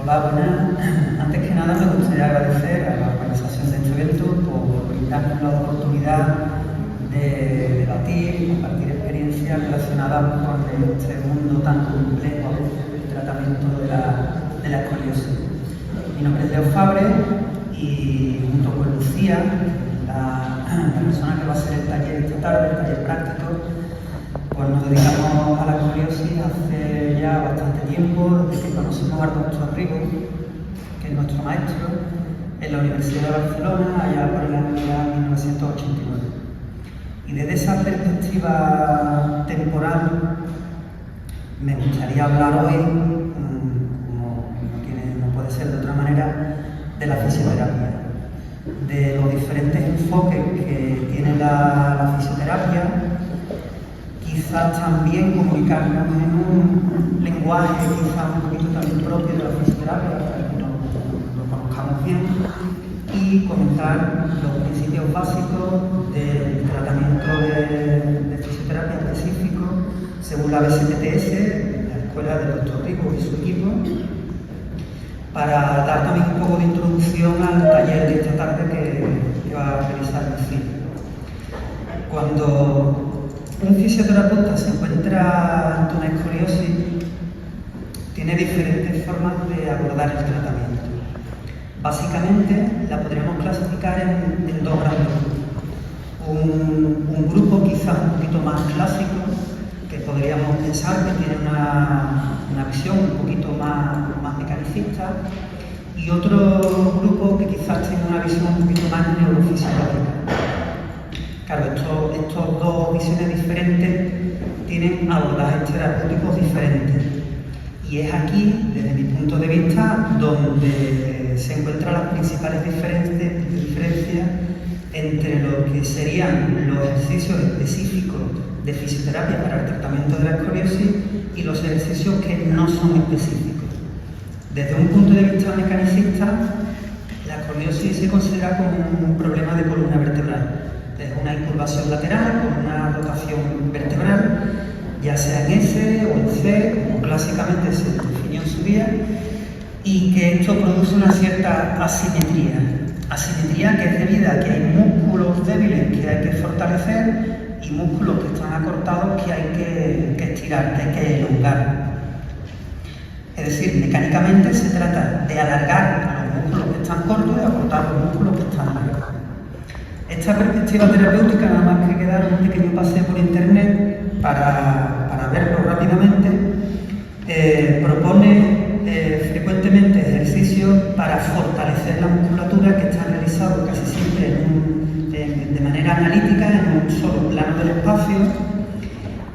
Hola, buenas. Antes que nada me gustaría agradecer a la organización de este evento por brindarnos la oportunidad de debatir y compartir experiencias relacionadas con este mundo tan complejo del tratamiento de la escoliosis. Mi nombre es Leo Fabre y junto con Lucía, la persona que va a hacer el taller esta tarde, el taller práctico, pues nos dedicamos a la escoliosis hace ya bastante tiempo, desde que conocimos al doctor Rigo, que es nuestro maestro, en la Universidad de Barcelona, allá por el año 1989. Y desde esa perspectiva temporal, me gustaría hablar hoy, como no puede ser de otra manera, de la fisioterapia, de los diferentes enfoques que tiene la fisioterapia. Quizás también comunicarnos en un lenguaje quizás un poquito también propio de la fisioterapia, para que lo conozcamos bien, y comentar los principios básicos del tratamiento de fisioterapia específico según la BSPTS, la escuela del doctor Rigo y su equipo, para dar también un poco de introducción al taller de esta tarde que va a realizar Lucía. Cuando un fisioterapeuta se encuentra ante una escoliosis, tiene diferentes formas de abordar el tratamiento. Básicamente la podríamos clasificar en dos grandes grupos. Un grupo quizás un poquito más clásico, que podríamos pensar que tiene una visión un poquito más mecanicista, y otro grupo que quizás tiene una visión un poquito más neurofisiológica. Claro, estos dos visiones diferentes tienen abordajes terapéuticos diferentes. Y es aquí, desde mi punto de vista, donde se encuentran las principales diferencias entre lo que serían los ejercicios específicos de fisioterapia para el tratamiento de la escoliosis y los ejercicios que no son específicos. Desde un punto de vista mecanicista, la escoliosis se considera como un problema de columna vertebral. Es una incurvación lateral con una rotación vertebral, ya sea en S o en C, como clásicamente se definió en su día, y que esto produce una cierta asimetría. Asimetría que es debida a que hay músculos débiles que hay que fortalecer y músculos que están acortados que hay que estirar, que hay que elongar. Es decir, mecánicamente se trata de alargar a los músculos que están cortos y acortar los músculos que están largos. Esta perspectiva terapéutica, nada más que quedar un pequeño paseo por internet para verlo rápidamente, propone frecuentemente ejercicios para fortalecer la musculatura que están realizados casi siempre de manera analítica en un solo plano del espacio,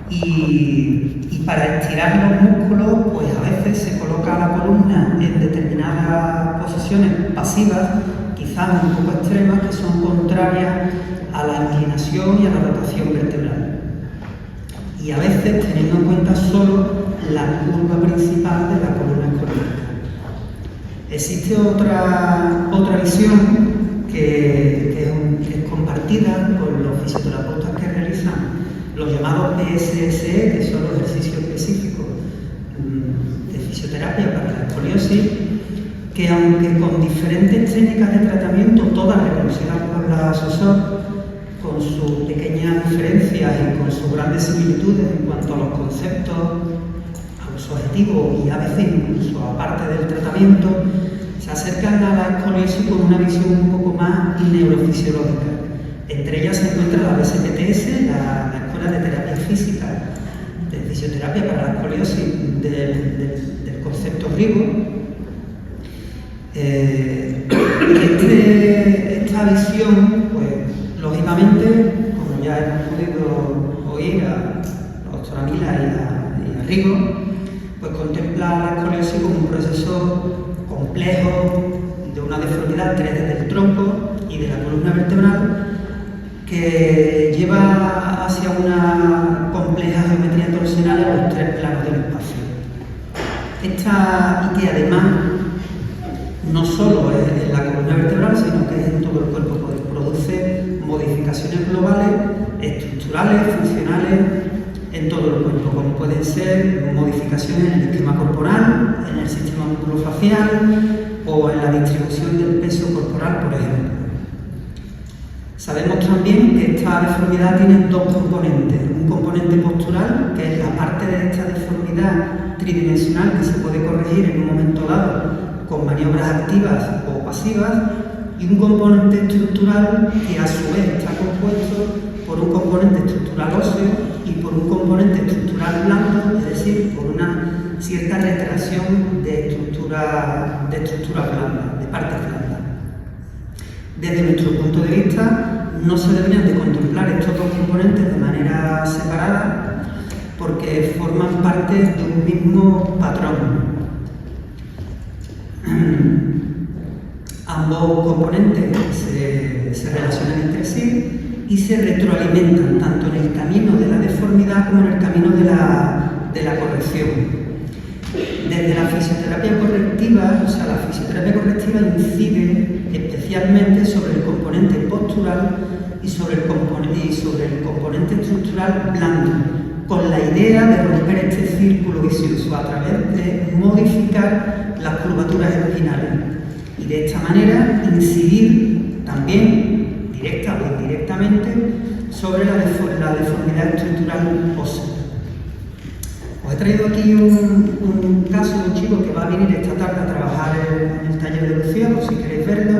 y para estirar los músculos, pues a veces se coloca la columna en determinadas posiciones pasivas, quizás un poco extremas, que son contrarias a la inclinación y a la rotación vertebral. Y a veces teniendo en cuenta solo la curva principal de la columna escoliotica. Existe otra visión que es compartida por los fisioterapeutas que realizan los llamados PSSE, que son los ejercicios específicos de fisioterapia para la escoliosis, que aunque con diferentes técnicas de tratamiento, todas reconocidas por la SOSOR, con sus pequeñas diferencias y con sus grandes similitudes en cuanto a los conceptos, a los objetivos y a veces incluso aparte del tratamiento, se acercan a la escoliosis con una visión un poco más neurofisiológica. Entre ellas se encuentra la BSPTS, la Escuela de Terapia Física, de Fisioterapia para la Escoliosis del concepto Rigo. Esta visión, pues lógicamente, como ya hemos podido oír a la doctora Mila y a Rigo, pues contempla la escoliosis como un proceso complejo de una deformidad 3D del tronco y de la columna vertebral, que lleva hacia una compleja geometría torsional en los tres planos del espacio. Y que además no solo es en la columna vertebral, sino que es en todo el cuerpo, produce modificaciones globales, estructurales, funcionales, en todo el cuerpo, como pueden ser modificaciones en el esquema corporal, en el sistema musculofacial o en la distribución del peso corporal, por ejemplo. Sabemos también que esta deformidad tiene dos componentes. Un componente postural, que es la parte de esta deformidad tridimensional que se puede corregir en un momento dado con maniobras activas o pasivas, y un componente estructural que a su vez está compuesto por un componente estructural óseo y por un componente estructural blando, es decir, por una cierta retracción de estructura blanda, de partes blandas. Desde nuestro punto de vista, no se deberían de contemplar estos dos componentes de manera separada porque forman parte de un mismo patrón. Ambos componentes se relacionan entre sí y se retroalimentan tanto en el camino de la deformidad como en el camino de la corrección. Desde la fisioterapia correctiva, la fisioterapia correctiva incide especialmente sobre el componente postural y sobre el componente estructural blando, con la idea de romper este círculo vicioso a través de modificar las curvaturas espinales y de esta manera incidir también, directa o indirectamente, sobre la deformidad estructural ósea. Os he traído aquí un caso de un chico que va a venir esta tarde a trabajar en el taller de Lucía, por si queréis verlo.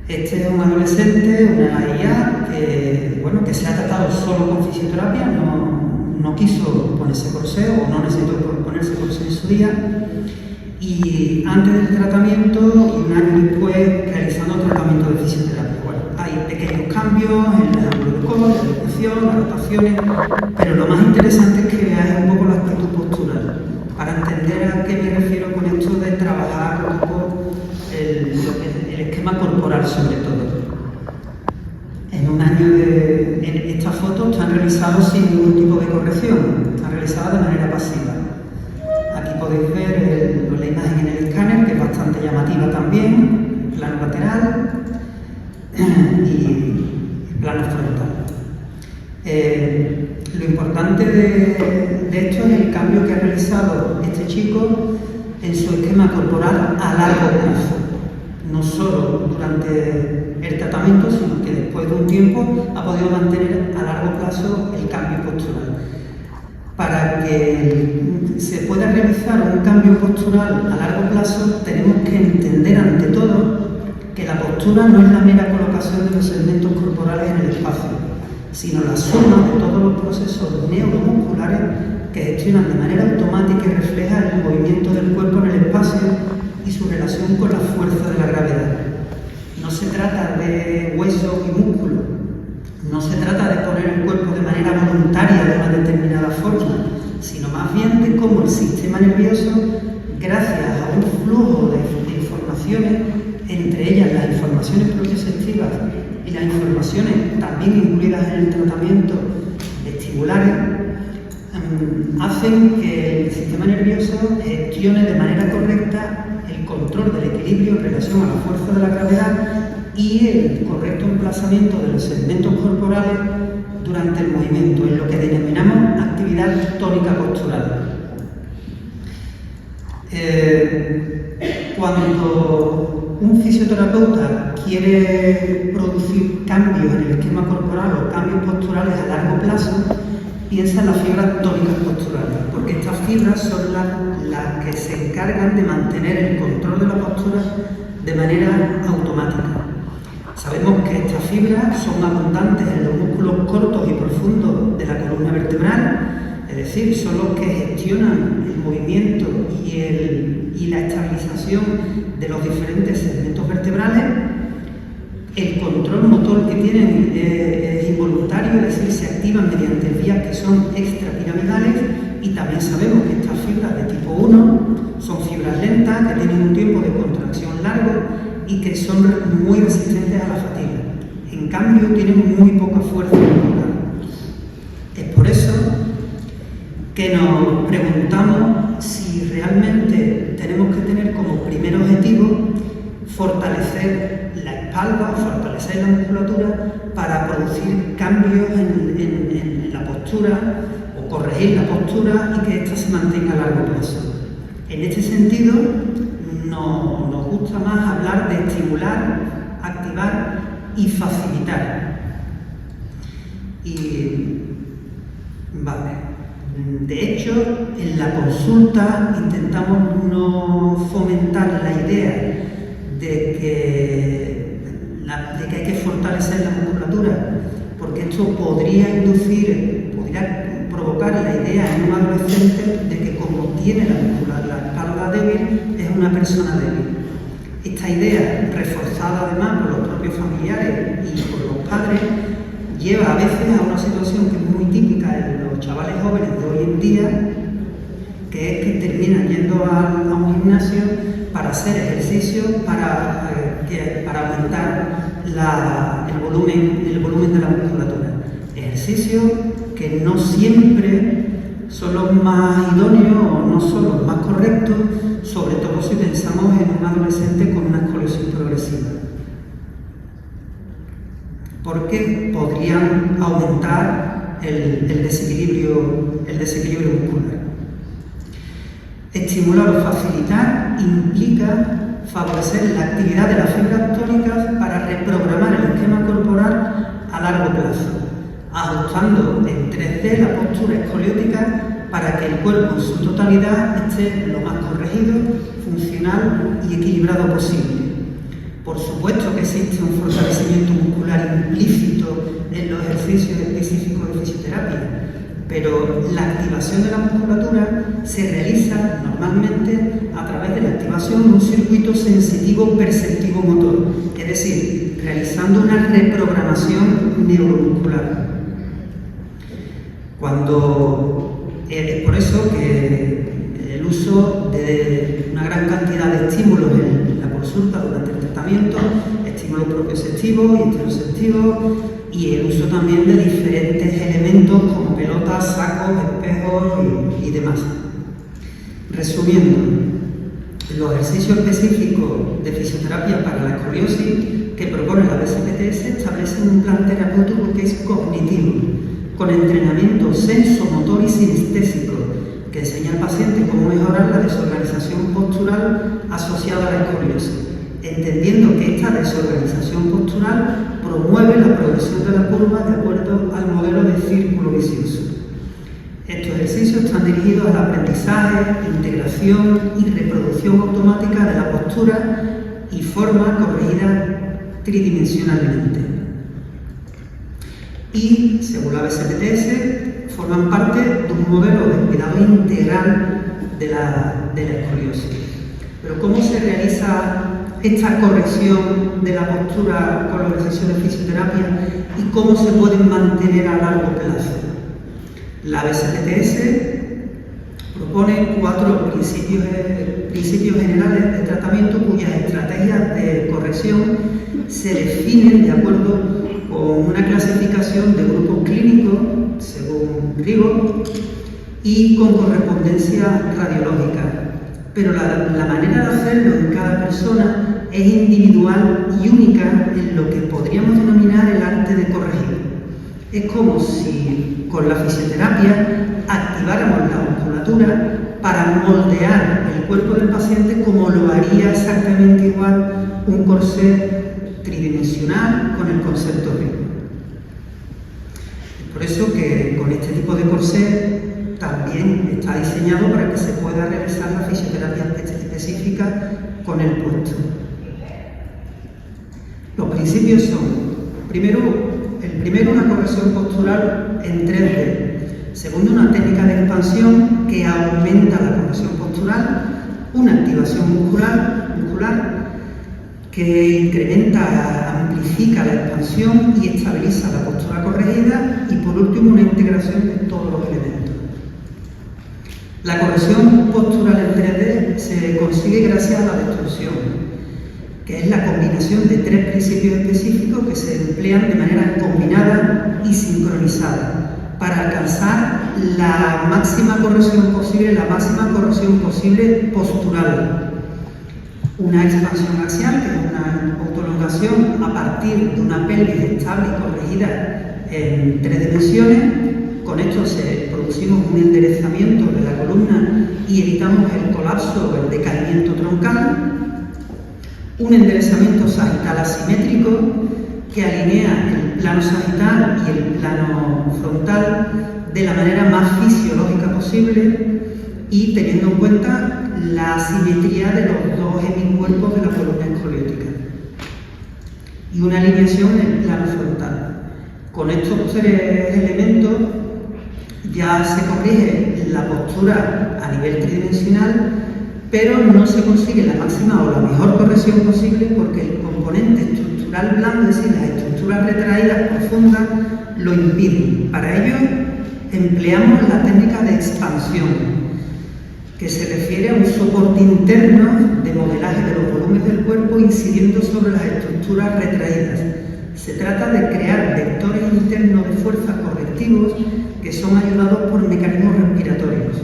Este es un adolescente, una IA, que se ha tratado solo con fisioterapia, no quiso ponerse corsé o no necesitó ponerse corsé en su día. Y antes del tratamiento y un año después realizando tratamiento de fisioterapia. Bueno, hay pequeños cambios en el ángulo de codo, la ejecución, las rotaciones, pero lo más interesante es que veáis un poco la actitud postural, para entender a qué me refiero con esto de trabajar un poco el esquema corporal sobre todo. En un año estas fotos están realizadas sin ningún tipo de corrección, están realizadas de manera pasiva. Aquí podéis ver la imagen en el escáner, que es bastante llamativa también, plano lateral y plano frontal. Lo importante de esto es el cambio que ha realizado este chico en su esquema corporal a largo plazo. No solo durante el tratamiento, sino que después de un tiempo ha podido mantener a largo plazo el cambio postural. Para que se pueda realizar un cambio postural a largo plazo, tenemos que entender ante todo que la postura no es la mera colocación de los segmentos corporales en el espacio, sino la suma de todos los procesos neuromusculares que gestionan de manera automática y reflejan el movimiento del cuerpo en el espacio y su relación con la fuerza de la gravedad. No se trata de hueso y músculo, no se trata de poner el cuerpo de manera voluntaria de una determinada forma, sino más bien de cómo el sistema nervioso, gracias a un flujo de informaciones, entre ellas las informaciones proprioceptivas y las informaciones también incluidas en el tratamiento vestibulares, hacen que el sistema nervioso gestione de manera correcta el control del equilibrio en relación a la fuerza de la gravedad y el correcto emplazamiento de los segmentos corporales durante el movimiento, en lo que denominamos actividad tónica postural. Cuando un fisioterapeuta quiere producir cambios en el esquema corporal o cambios posturales a largo plazo, piensa en las fibras tónicas posturales, porque estas fibras son las que se encargan de mantener el control de la postura de manera automática. Sabemos que estas fibras son abundantes en los músculos cortos y profundos de la columna vertebral, es decir, son los que gestionan el movimiento y la estabilización de los diferentes segmentos vertebrales. El control motor que tienen es involuntario, es decir, se activan mediante vías que son extrapiramidales, y también sabemos que estas fibras de tipo 1 son fibras lentas, que tienen un tiempo de contracción largo y que son muy resistentes a la fatiga. En cambio, tienen muy poca fuerza muscular. Es por eso que nos preguntamos si realmente tenemos que tener como primer objetivo fortalecer la espalda, fortalecer la musculatura para producir cambios en la postura o corregir la postura y que ésta se mantenga a largo plazo. En este sentido, nos gusta más hablar de estimular, activar y facilitar. De hecho, en la consulta intentamos no fomentar la idea de que hay que fortalecer la musculatura, porque esto podría provocar la idea en un adolescente de que como tiene la espalda débil, es una persona débil. Esta idea, reforzada además por los propios familiares y por los padres, lleva a veces a una situación que es muy típica en los chavales jóvenes de hoy en día, que es que terminan yendo a un gimnasio para hacer ejercicio para aumentar el volumen de la musculatura. Ejercicios que no siempre son los más idóneos o no son los más correctos, sobre todo si pensamos en un adolescente con una escoliosis progresiva, porque podrían aumentar el desequilibrio muscular. Estimular o facilitar implica favorecer la actividad de las fibras tónicas para reprogramar el esquema corporal a largo plazo, ajustando en 3D la postura escoliótica para que el cuerpo en su totalidad esté lo más corregido, funcional y equilibrado posible. Por supuesto que existe un fortalecimiento muscular implícito en los ejercicios específicos de fisioterapia, pero la activación de la musculatura se realiza normalmente a través de la activación de un circuito sensitivo perceptivo motor, es decir, realizando una reprogramación neuromuscular. Es por eso que el uso de una gran cantidad de estímulos en la consulta durante el tratamiento, estímulos propioceptivos y estereoceptivos, y el uso también de diferentes elementos como pelotas, sacos, espejos y demás. Resumiendo, los ejercicios específicos de fisioterapia para la escoliosis que propone la BSPTS establecen un plan terapéutico que es cognitivo, con entrenamiento sensomotor y sinestésico, que enseña al paciente cómo mejorar la desorganización postural asociada a la escoliosis, entendiendo que esta desorganización postural promueve la progresión de la curva de acuerdo al modelo de círculo vicioso. Estos ejercicios están dirigidos al aprendizaje, integración y reproducción automática de la postura y forma corregida tridimensionalmente. Y, según la BSPTS, forman parte de un modelo de cuidado integral de la escoliosis. Pero ¿cómo se realiza esta corrección de la postura con los ejercicios de fisioterapia y cómo se pueden mantener a largo plazo? La BSPTS propone 4 principios generales de tratamiento cuyas estrategias de corrección se definen de acuerdo con una clasificación de grupos clínicos, según Rigo, y con correspondencia radiológica. Pero la manera de hacerlo en cada persona es individual y única en lo que podríamos denominar el arte de corregir. Es como si con la fisioterapia activáramos la musculatura para moldear el cuerpo del paciente como lo haría exactamente igual un corsé tridimensional con el concepto Rigo. Es por eso que con este tipo de corsé también está diseñado para que se pueda realizar la fisioterapia específica con el puesto. Los principios son, el primero, una corrección postural en 3D. Segundo, una técnica de expansión que aumenta la corrección postural. Una activación muscular que amplifica la expansión y estabiliza la postura corregida. Y por último, una integración de todos los elementos. La corrección postural en 3D se consigue gracias a la distorsión, que es la combinación de 3 principios específicos que se emplean de manera combinada y sincronizada para alcanzar la máxima corrección posible postural. una expansión axial, que es una autoelongación a partir de una pelvis estable y corregida en 3 dimensiones. Con esto producimos un enderezamiento de la columna y evitamos el colapso o el decaimiento troncal. Un enderezamiento sagital asimétrico que alinea el plano sagital y el plano frontal de la manera más fisiológica posible y teniendo en cuenta la asimetría de los dos hemicuerpos de la columna escoliótica. Y una alineación en el plano frontal. Con estos 3 elementos ya se corrige la postura a nivel tridimensional, pero no se consigue la máxima o la mejor corrección posible porque el componente estructural blando, es decir, las estructuras retraídas profundas, lo impiden. Para ello empleamos la técnica de expansión, que se refiere a un soporte interno de modelaje de los volúmenes del cuerpo incidiendo sobre las estructuras retraídas. Se trata de crear vectores internos de fuerza correctivos que son ayudados por mecanismos respiratorios.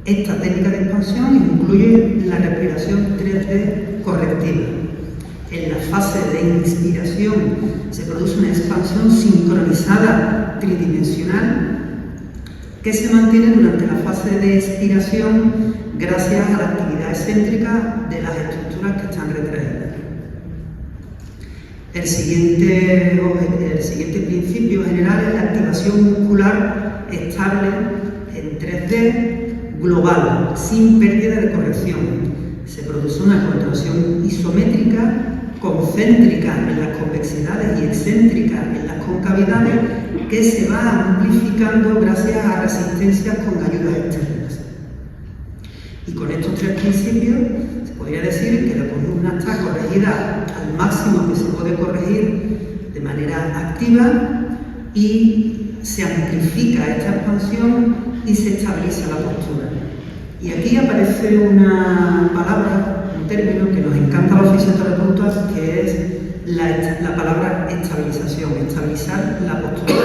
Esta técnica de expansión incluye la respiración 3D correctiva. En la fase de inspiración se produce una expansión sincronizada tridimensional que se mantiene durante la fase de expiración gracias a la actividad excéntrica de las estructuras que están retraídas. El siguiente principio general es la activación muscular estable en 3D global, sin pérdida de corrección. Se produce una contracción isométrica, concéntrica en las convexidades y excéntrica en las concavidades, que se va amplificando gracias a resistencias con ayudas externas. Y con estos 3 principios se podría decir que la columna está corregida al máximo que se puede corregir de manera activa y se amplifica esta expansión y se estabiliza la postura. Y aquí aparece una palabra, un término que nos encanta a los fisioterapeutas, que es la palabra estabilización, estabilizar la postura.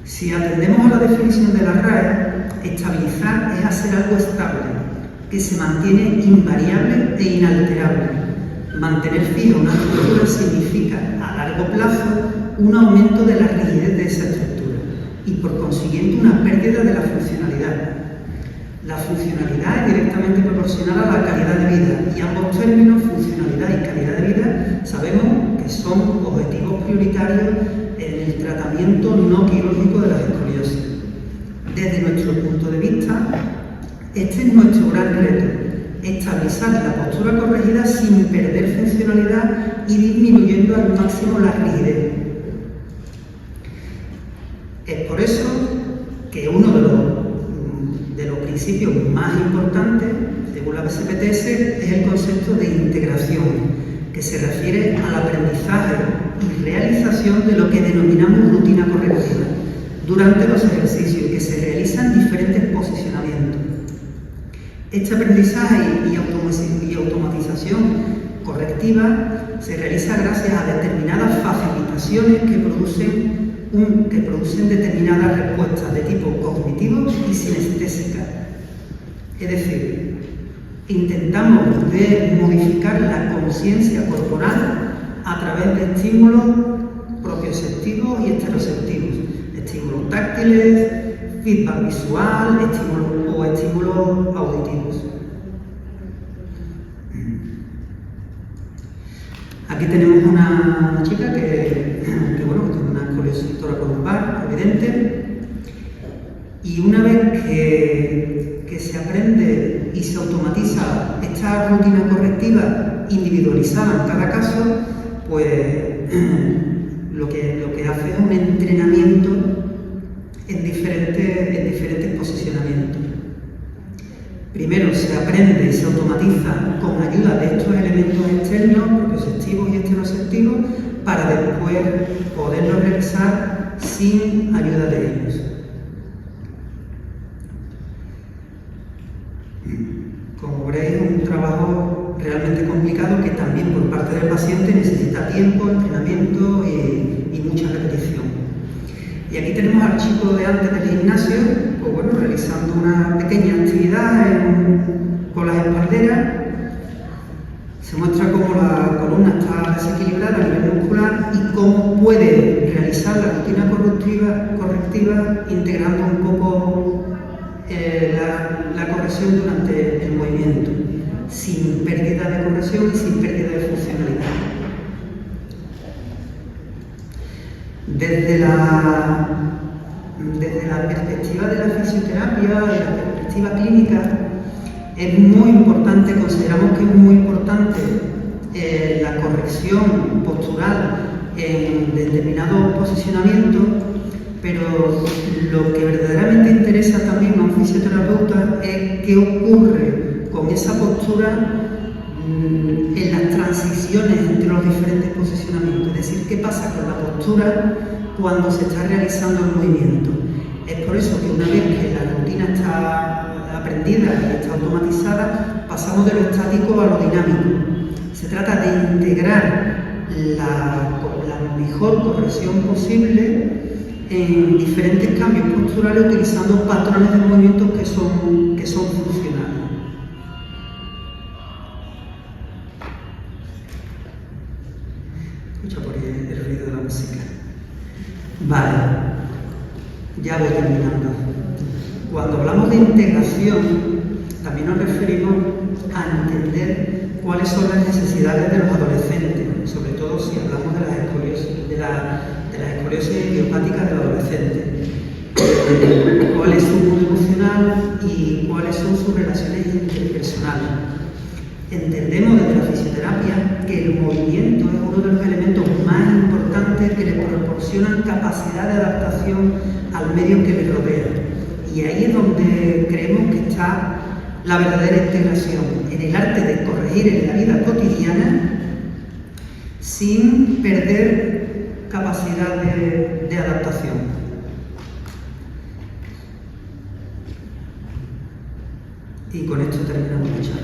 Si atendemos a la definición de la RAE, estabilizar es hacer algo estable, que se mantiene invariable e inalterable. Mantener fija una estructura significa, a largo plazo, un aumento de la rigidez de esa estructura y, por consiguiente, una pérdida de la funcionalidad. La funcionalidad es directamente proporcional a la calidad de vida y ambos términos, funcionalidad y calidad de vida, sabemos que son objetivos prioritarios en el tratamiento no quirúrgico de la escoliosis. Desde nuestro punto de vista, este es nuestro gran reto: estabilizar la postura corregida sin perder funcionalidad y disminuyendo al máximo la rigidez. Es por eso que uno de los principios más importantes, según la BCPTS, es el concepto de integración, que se refiere al aprendizaje y realización de lo que denominamos rutina correctiva durante los ejercicios, que se realizan diferentes posicionamientos. Este aprendizaje y automatización correctiva se realiza gracias a determinadas facilitaciones que producen determinadas respuestas de tipo cognitivo y sinestésica. Es decir, intentamos modificar la conciencia corporal a través de estímulos propioceptivos y esteroceptivos, estímulos táctiles, feedback visual, estímulos auditivos. Aquí tenemos una chica que tiene una escoliosis toracolumbar evidente, y una vez que se aprende y se automatiza esta rutina correctiva individualizada en cada caso, pues lo que hace es un entrenamiento en diferentes posicionamientos. Primero se aprende y se automatiza con ayuda de estos elementos externos, propioceptivos y esteroceptivos, para después poderlo realizar sin ayuda de ellos. Como veréis, es un trabajo realmente complicado que también por parte del paciente necesita tiempo, entrenamiento y mucha repetición. Y aquí tenemos al chico de antes del gimnasio, pues bueno, realizando una pequeña actividad con las espalderas, Se muestra cómo la columna está desequilibrada a nivel muscular y cómo puede realizar la rutina correctiva integrando un poco la corrección durante el movimiento, sin pérdida de corrección y sin pérdida de funcionalidad. Desde la perspectiva de la fisioterapia, de la perspectiva clínica, es muy importante, consideramos que es muy importante la corrección postural en determinados posicionamientos, pero lo que verdaderamente interesa también a un fisioterapeuta es qué ocurre con esa postura en las transiciones entre los diferentes posicionamientos, es decir, qué pasa con la postura cuando se está realizando el movimiento. Es por eso que una vez que la rutina está aprendida y está automatizada, pasamos de lo estático a lo dinámico. Se trata de integrar la mejor corrección posible en diferentes cambios posturales utilizando patrones de movimientos que son funcionales. Escucha por ahí el ruido de la música. Vale, ya voy terminando. Cuando hablamos de integración, también nos referimos a entender cuáles son las necesidades de los adolescentes, sobre todo si hablamos de las escoliosis idiopáticas del adolescente. Cuál es su mundo emocional y cuáles son sus relaciones interpersonales. Entendemos desde la fisioterapia que el movimiento es uno de los elementos más importantes que le proporcionan capacidad de adaptación al medio que le rodea. Y ahí es donde creemos que está la verdadera integración, en el arte de corregir en la vida cotidiana sin perder capacidad de adaptación. Y con esto terminamos la charla.